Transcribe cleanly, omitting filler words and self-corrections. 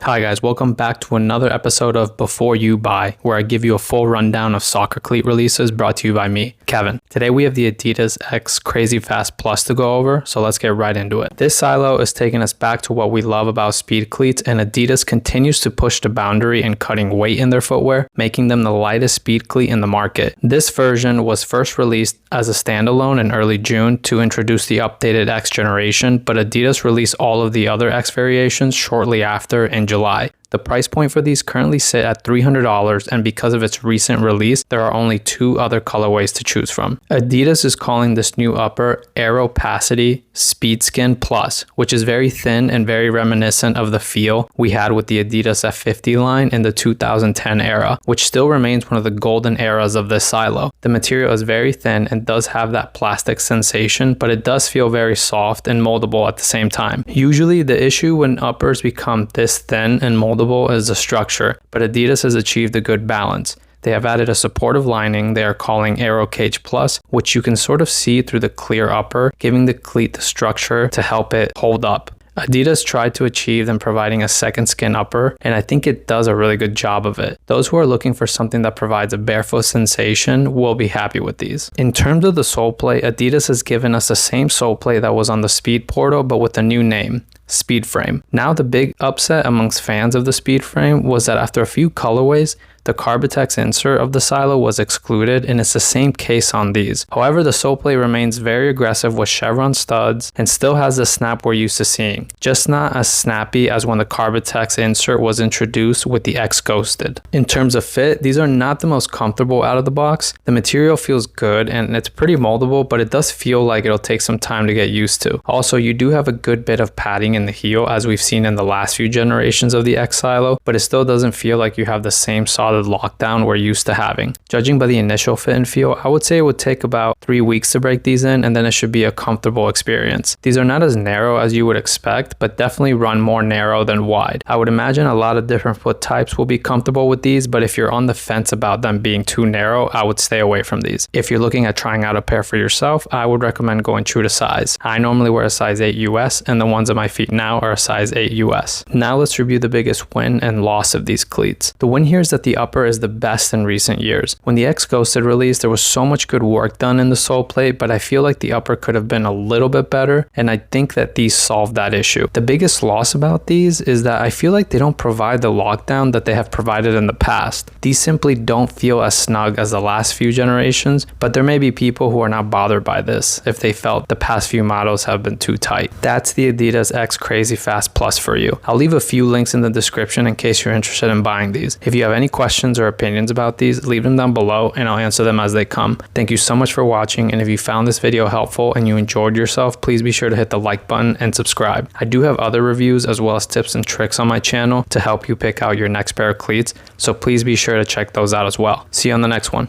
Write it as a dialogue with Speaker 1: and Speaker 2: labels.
Speaker 1: Hi guys, welcome back to another episode of Before You Buy, where I give you a full rundown of soccer cleat releases brought to you by me, Kevin. Today we have the Adidas X Crazyfast Plus to go over, so let's get right into it. This silo is taking us back to what we love about speed cleats, and Adidas continues to push the boundary in cutting weight in their footwear, making them the lightest speed cleat in the market. This version was first released as a standalone in early June to introduce the updated X generation, but Adidas released all of the other X variations shortly after in July. The price point for these currently sit at $300, and because of its recent release, there are only two other colorways to choose from. Adidas is calling this new upper Aeropacity Speedskin Plus, which is very thin and very reminiscent of the feel we had with the Adidas F50 line in the 2010 era, which still remains one of the golden eras of this silo. The material is very thin and does have that plastic sensation, but it does feel very soft and moldable at the same time. Usually the issue when uppers become this thin and moldable is the structure, but Adidas has achieved a good balance. They have added a supportive lining they are calling Aero Cage Plus, which you can sort of see through the clear upper, giving the cleat the structure to help it hold up. Adidas tried to achieve them providing a second skin upper, and I think it does a really good job of it. Those who are looking for something that provides a barefoot sensation will be happy with these. In terms of the sole plate, Adidas has given us the same sole plate that was on the Speed Portal, but with a new name. Speed Frame. Now the big upset amongst fans of the Speed Frame was that after a few colorways, the Carbitex insert of the silo was excluded, and it's the same case on these. However, the sole plate remains very aggressive with chevron studs and still has the snap we're used to seeing, just not as snappy as when the Carbitex insert was introduced with the X Ghosted. In terms of fit, these are not the most comfortable out of the box. The material feels good and it's pretty moldable, but it does feel like it'll take some time to get used to. Also, you do have a good bit of padding in the heel as we've seen in the last few generations of the X silo, but it still doesn't feel like you have the same solid lockdown we're used to having. Judging by the initial fit and feel, I would say it would take about 3 weeks to break these in, and then it should be a comfortable experience. These are not as narrow as you would expect, but definitely run more narrow than wide. I would imagine a lot of different foot types will be comfortable with these, but if you're on the fence about them being too narrow, I would stay away from these. If you're looking at trying out a pair for yourself, I would recommend going true to size. I normally wear a size 8 US, and the ones on my feet now are a size 8 US. Now let's review the biggest win and loss of these cleats. The win here is that the upper is the best in recent years. When the X Ghosted released, there was so much good work done in the sole plate, but I feel like the upper could have been a little bit better, and I think that these solved that issue. The biggest loss about these is that I feel like they don't provide the lockdown that they have provided in the past. These simply don't feel as snug as the last few generations, but there may be people who are not bothered by this if they felt the past few models have been too tight. That's the Adidas X Crazyfast Plus for you. I'll leave a few links in the description in case you're interested in buying these. If you have any questions or opinions about these, leave them down below and I'll answer them as they come. Thank you so much for watching, and if you found this video helpful and you enjoyed yourself, please be sure to hit the like button and subscribe. I do have other reviews as well as tips and tricks on my channel to help you pick out your next pair of cleats, so please be sure to check those out as well. See you on the next one.